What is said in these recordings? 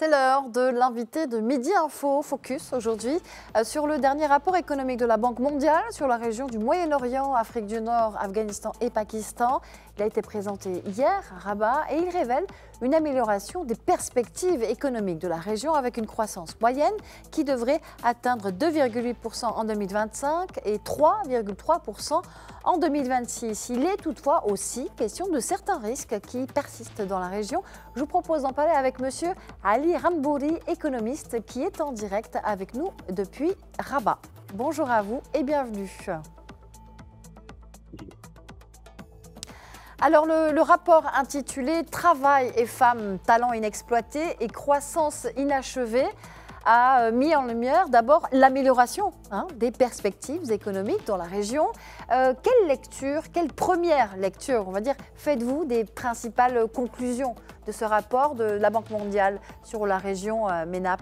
C'est l'heure de l'invité de Midi Info Focus aujourd'hui sur le dernier rapport économique de la Banque mondiale sur la région du Moyen-Orient, Afrique du Nord, Afghanistan et Pakistan. Il a été présenté hier à Rabat et il révèle une amélioration des perspectives économiques de la région avec une croissance moyenne qui devrait atteindre 2,8% en 2025 et 3,3% en 2026. Il est toutefois aussi question de certains risques qui persistent dans la région. Je vous propose d'en parler avec monsieur Ali Ranbouri, économiste, qui est en direct avec nous depuis Rabat. Bonjour à vous et bienvenue. Alors le rapport intitulé « Travail et femmes, talents inexploités et croissance inachevée » a mis en lumière d'abord l'amélioration des perspectives économiques dans la région. Quelle lecture, quelle première lecture, on va dire, faites-vous des principales conclusions de ce rapport de la Banque mondiale sur la région MENAP ?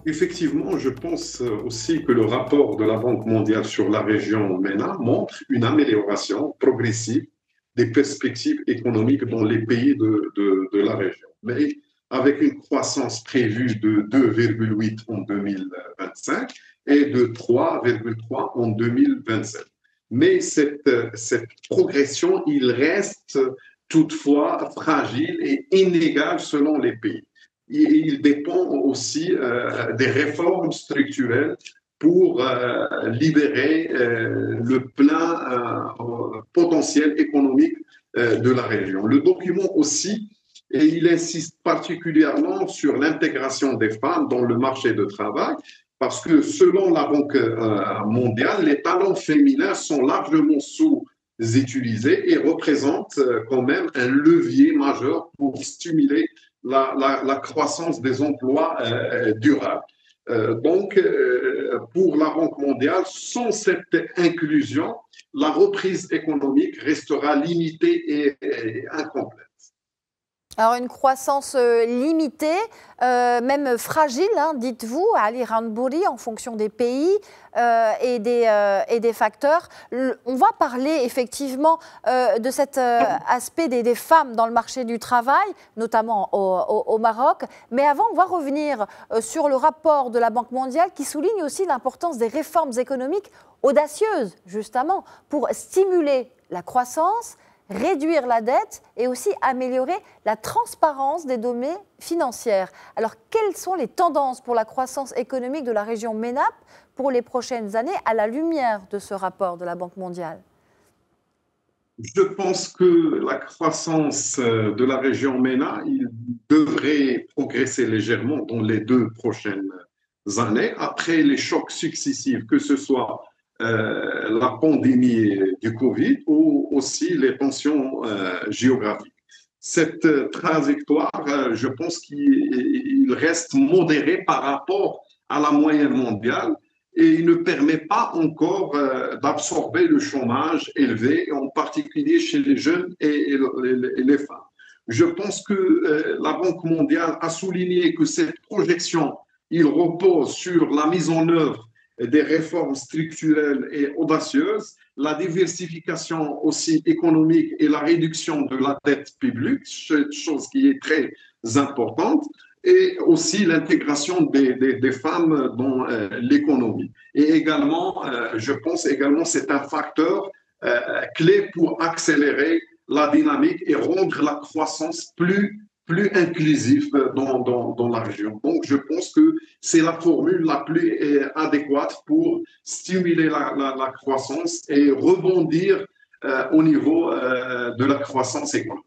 Effectivement, je pense aussi que le rapport de la Banque mondiale sur la région MENA montre une amélioration progressive des perspectives économiques dans les pays de la région. Mais avec une croissance prévue de 2,8 en 2025 et de 3,3 en 2027. Mais cette progression, il reste toutefois fragile et inégale selon les pays. Il dépend aussi des réformes structurelles pour libérer le plein potentiel économique de la région. Le document aussi, et il insiste particulièrement sur l'intégration des femmes dans le marché du travail, parce que selon la Banque mondiale, les talents féminins sont largement sous-utilisés et représentent quand même un levier majeur pour stimuler la croissance des emplois durables. Donc, pour la Banque mondiale, sans cette inclusion, la reprise économique restera limitée et incomplète. Alors une croissance limitée, même fragile, dites-vous, Ali Ranbouri, en fonction des pays et des facteurs. On va parler effectivement de cet aspect des femmes dans le marché du travail, notamment au Maroc. Mais avant, on va revenir sur le rapport de la Banque mondiale qui souligne aussi l'importance des réformes économiques audacieuses, justement, pour stimuler la croissance, réduire la dette et aussi améliorer la transparence des données financières. Alors, quelles sont les tendances pour la croissance économique de la région MENAP pour les prochaines années à la lumière de ce rapport de la Banque mondiale ? Je pense que la croissance de la région MENA il devrait progresser légèrement dans les 2 prochaines années, après les chocs successifs, que ce soit la pandémie du Covid ou aussi les tensions géographiques. Cette trajectoire, je pense qu'il reste modéré par rapport à la moyenne mondiale et il ne permet pas encore d'absorber le chômage élevé, en particulier chez les jeunes et les femmes. Je pense que la Banque mondiale a souligné que cette projection, il repose sur la mise en œuvre des réformes structurelles et audacieuses, la diversification aussi économique et la réduction de la dette publique, chose qui est très importante, et aussi l'intégration des femmes dans l'économie. Et également, je pense également que c'est un facteur clé pour accélérer la dynamique et rendre la croissance plus inclusif dans la région. Donc, je pense que c'est la formule la plus adéquate pour stimuler la croissance et rebondir au niveau de la croissance économique.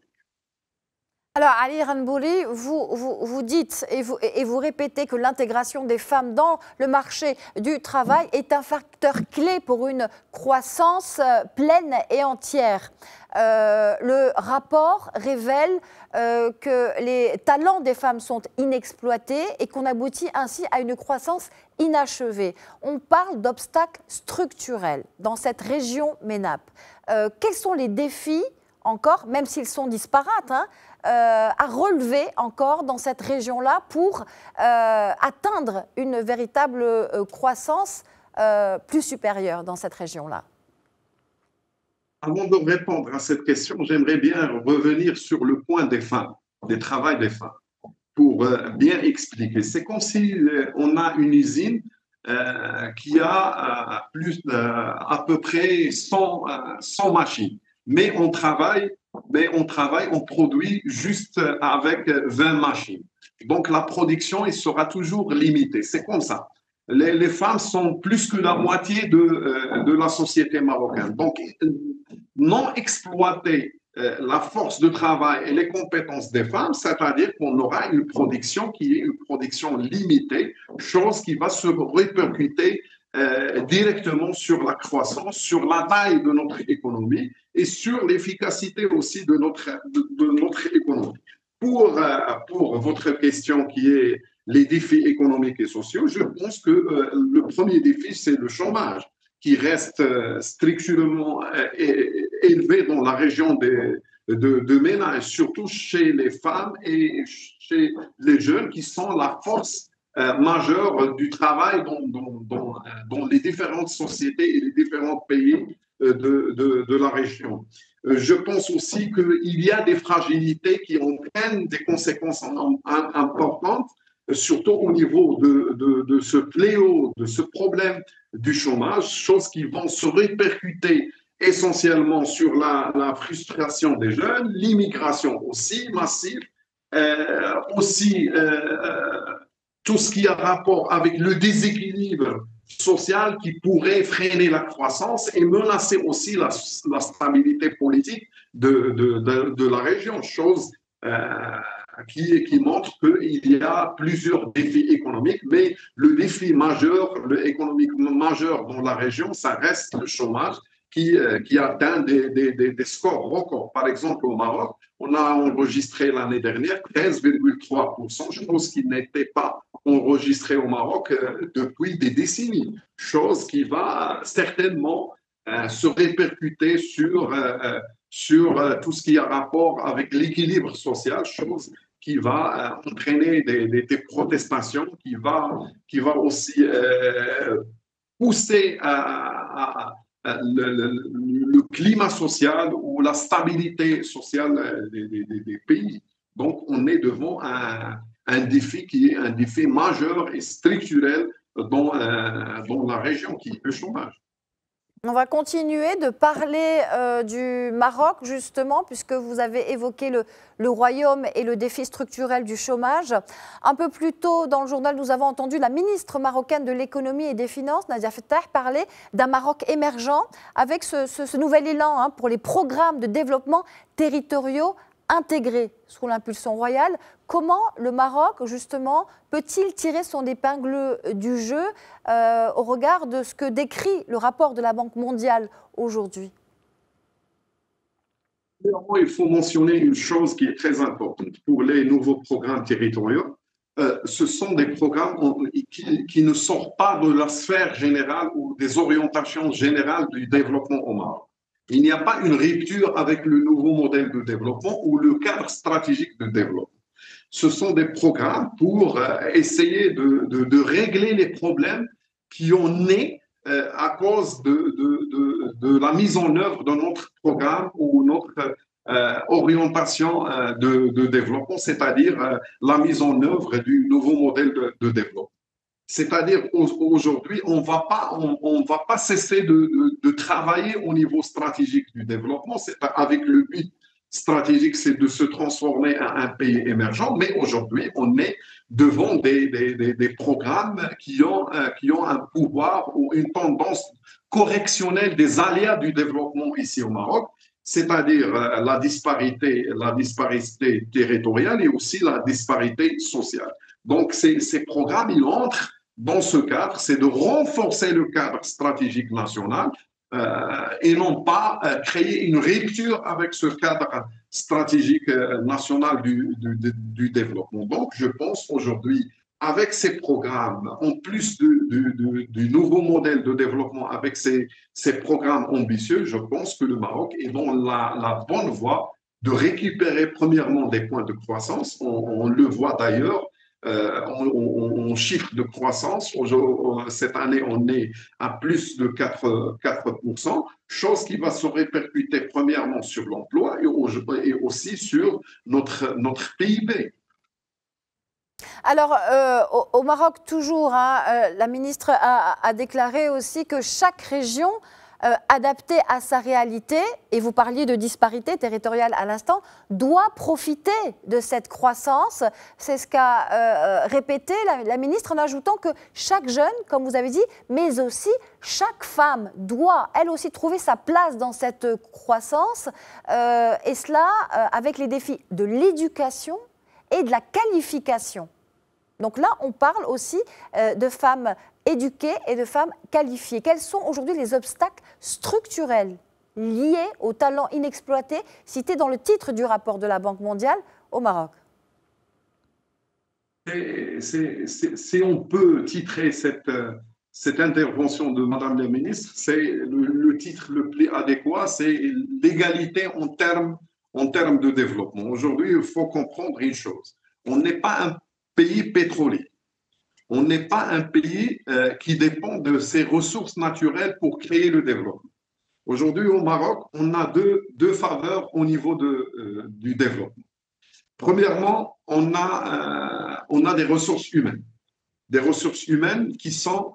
Alors, Ali Ranbouri, vous dites et vous répétez que l'intégration des femmes dans le marché du travail est un facteur clé pour une croissance pleine et entière. Le rapport révèle que les talents des femmes sont inexploités et qu'on aboutit ainsi à une croissance inachevée. On parle d'obstacles structurels dans cette région MENAP. Quels sont les défis encore, même s'ils sont disparates, à relever encore dans cette région-là pour atteindre une véritable croissance plus supérieure dans cette région-là? Avant de répondre à cette question, j'aimerais bien revenir sur le point des femmes, des travail des femmes. pour bien expliquer. C'est comme si on a une usine qui a à peu près 100 machines. Mais on produit juste avec 20 machines. Donc la production, il sera toujours limitée. C'est comme ça. Les femmes sont plus que la moitié de la société marocaine. Donc, non exploiter la force de travail et les compétences des femmes, c'est-à-dire qu'on aura une production qui est une production limitée, chose qui va se répercuter directement sur la croissance, sur la taille de notre économie et sur l'efficacité aussi de notre économie. Pour votre question qui est les défis économiques et sociaux, je pense que le premier défi, c'est le chômage qui reste structurellement élevé dans la région de MENA, et surtout chez les femmes et chez les jeunes qui sont la force majeure du travail dans les différentes sociétés et les différents pays de la région. Je pense aussi qu'il y a des fragilités qui entraînent des conséquences importantes, surtout au niveau de ce fléau, de ce problème du chômage, choses qui vont se répercuter essentiellement sur la frustration des jeunes, l'immigration aussi massive, aussi tout ce qui a rapport avec le déséquilibre social qui pourrait freiner la croissance et menacer aussi la stabilité politique de la région, chose qui montre qu'il y a plusieurs défis économiques, mais le défi majeur, le économique majeur dans la région, ça reste le chômage qui atteint des scores records. Par exemple, au Maroc, on a enregistré l'année dernière 13,3%, chose qui n'était pas enregistrée au Maroc depuis des décennies, chose qui va certainement se répercuter sur tout ce qui a rapport avec l'équilibre social, chose qui va entraîner des protestations, qui va aussi pousser le climat social ou la stabilité sociale des pays. Donc, on est devant un défi qui est un défi majeur et structurel dans la région, qui est le chômage. On va continuer de parler du Maroc, justement, puisque vous avez évoqué le royaume et le défi structurel du chômage. Un peu plus tôt dans le journal, nous avons entendu la ministre marocaine de l'économie et des finances, Nadia Fettah, parler d'un Maroc émergent avec ce nouvel élan pour les programmes de développement territoriaux intégrés sous l'impulsion royale. Comment le Maroc, justement, peut-il tirer son épingle du jeu au regard de ce que décrit le rapport de la Banque mondiale aujourd'hui? Il faut mentionner une chose qui est très importante. Pour les nouveaux programmes territoriaux, ce sont des programmes qui ne sortent pas de la sphère générale ou des orientations générales du développement au Maroc. Il n'y a pas une rupture avec le nouveau modèle de développement ou le cadre stratégique de développement. Ce sont des programmes pour essayer de régler les problèmes qui ont né à cause de la mise en œuvre de notre programme ou notre orientation de développement, c'est-à-dire la mise en œuvre du nouveau modèle de développement. C'est-à-dire aujourd'hui, on ne va pas cesser de travailler au niveau stratégique du développement, avec le but stratégique, c'est de se transformer en un pays émergent, mais aujourd'hui, on est devant des programmes qui ont un pouvoir ou une tendance correctionnelle des aléas du développement ici au Maroc, c'est-à-dire la disparité territoriale et aussi la disparité sociale. Donc, ces programmes, ils entrent dans ce cadre, c'est de renforcer le cadre stratégique national et non pas créer une rupture avec ce cadre stratégique national du développement. Donc, je pense aujourd'hui, avec ces programmes, en plus du nouveau modèle de développement, avec ces programmes ambitieux, je pense que le Maroc est dans la bonne voie de récupérer premièrement des points de croissance. On le voit d'ailleurs en chiffre de croissance. Cette année, on est à plus de 4%, chose qui va se répercuter premièrement sur l'emploi et aussi sur notre PIB. Alors, au Maroc, toujours, hein, la ministre a déclaré aussi que chaque région, adaptée à sa réalité, et vous parliez de disparité territoriale à l'instant, doit profiter de cette croissance. C'est ce qu'a répété la ministre en ajoutant que chaque jeune, comme vous avez dit, mais aussi chaque femme doit, elle aussi, trouver sa place dans cette croissance, et cela avec les défis de l'éducation et de la qualification. Donc là, on parle aussi de femmes éduquées et de femmes qualifiées. Quels sont aujourd'hui les obstacles structurels liés aux talents inexploités cités dans le titre du rapport de la Banque mondiale au Maroc? Si on peut titrer cette intervention de Madame la ministre, c'est le titre le plus adéquat, c'est l'égalité en termes de développement. Aujourd'hui, il faut comprendre une chose. On n'est pas un pays pétrolier. On n'est pas un pays qui dépend de ses ressources naturelles pour créer le développement. Aujourd'hui, au Maroc, on a deux faveurs au niveau du développement. Premièrement, on a des ressources humaines qui sont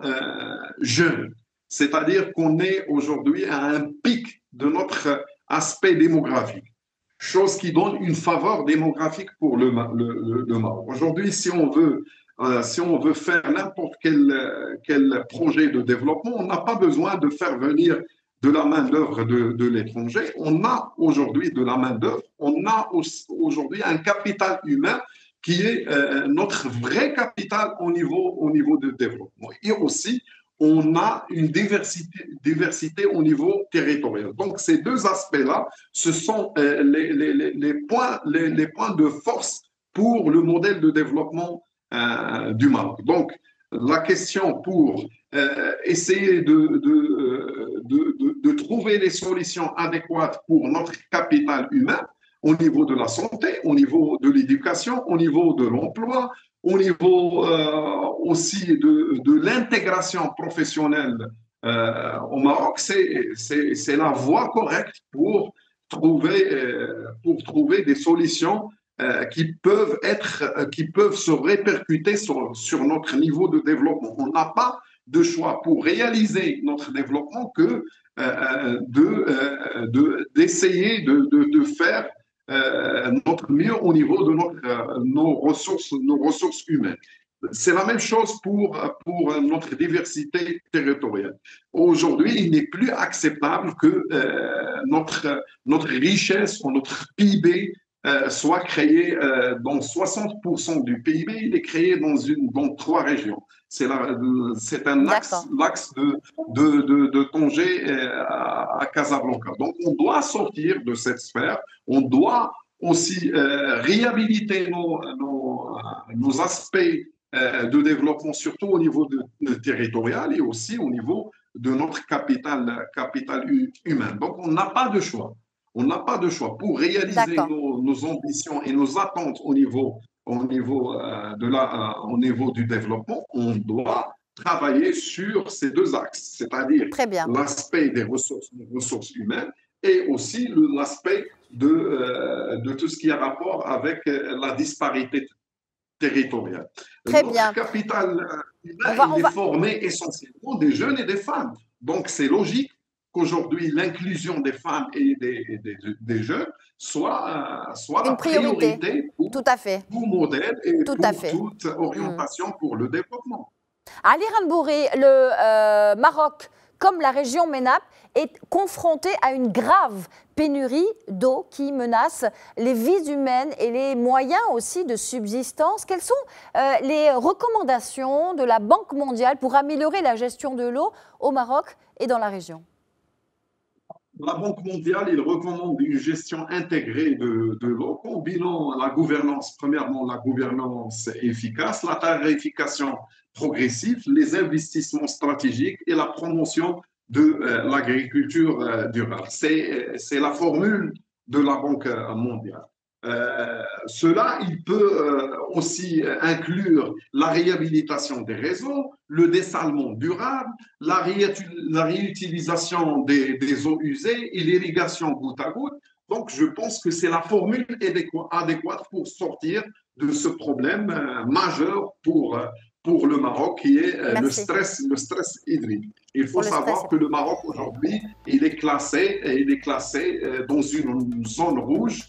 jeunes. C'est-à-dire qu'on est aujourd'hui à un pic de notre aspect démographique, chose qui donne une faveur démographique pour le Maroc. Aujourd'hui, si on veut faire n'importe quel projet de développement, on n'a pas besoin de faire venir de la main-d'œuvre de l'étranger. On a aujourd'hui de la main-d'œuvre, on a aujourd'hui un capital humain qui est notre vrai capital au niveau du développement. Et aussi, on a une diversité au niveau territorial. Donc, ces deux aspects-là, ce sont les points de force pour le modèle de développement du Maroc. Donc, la question pour essayer de trouver les solutions adéquates pour notre capital humain au niveau de la santé, au niveau de l'éducation, au niveau de l'emploi, au niveau aussi de l'intégration professionnelle au Maroc, c'est la voie correcte pour trouver des solutions qui peuvent se répercuter sur notre niveau de développement. On n'a pas de choix pour réaliser notre développement que d'essayer de faire notre mieux au niveau de nos ressources humaines. C'est la même chose pour notre diversité territoriale. Aujourd'hui, il n'est plus acceptable que notre richesse ou notre PIB soit créé dans 60% du PIB, il est créé dans 3 régions. C'est un axe de Tanger à Casablanca. Donc, on doit sortir de cette sphère, on doit aussi réhabiliter nos aspects de développement, surtout au niveau territorial et aussi au niveau de notre capital humain. Donc, on n'a pas de choix. On n'a pas de choix. Pour réaliser nos ambitions et nos attentes au niveau du développement, on doit travailler sur ces deux axes, c'est-à-dire l'aspect des ressources humaines et aussi l'aspect de tout ce qui a rapport avec la disparité territoriale. Notre capital humain est formé essentiellement des jeunes et des femmes. Donc, c'est logique qu'aujourd'hui, l'inclusion des femmes et des jeunes soit la priorité pour tout modèle et pour toute orientation pour le développement. Ali Ranbouri, le Maroc, comme la région MENAP, est confronté à une grave pénurie d'eau qui menace les vies humaines et les moyens aussi de subsistance. Quelles sont les recommandations de la Banque mondiale pour améliorer la gestion de l'eau au Maroc et dans la région? La Banque mondiale, il recommande une gestion intégrée de l'eau, combinant la gouvernance, premièrement la gouvernance efficace, la tarification progressive, les investissements stratégiques et la promotion de l'agriculture durable. C'est la formule de la Banque mondiale. Cela, il peut aussi inclure la réhabilitation des réseaux, le dessalement durable, la réutilisation des eaux usées et l'irrigation goutte à goutte. Donc, je pense que c'est la formule adéquate pour sortir de ce problème majeur pour le Maroc, qui est le stress hydrique. Il faut savoir que le Maroc aujourd'hui, il est classé dans une zone rouge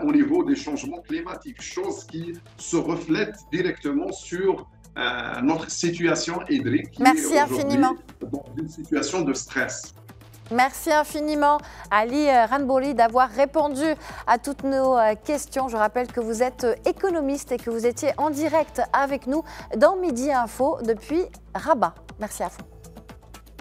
au niveau des changements climatiques, chose qui se reflète directement sur notre situation hydrique qui Merci est aujourd'hui infiniment. dans une situation de stress. Merci infiniment, Ali Ranbouri, d'avoir répondu à toutes nos questions. Je rappelle que vous êtes économiste et que vous étiez en direct avec nous dans Midi Info depuis Rabat. Merci à vous.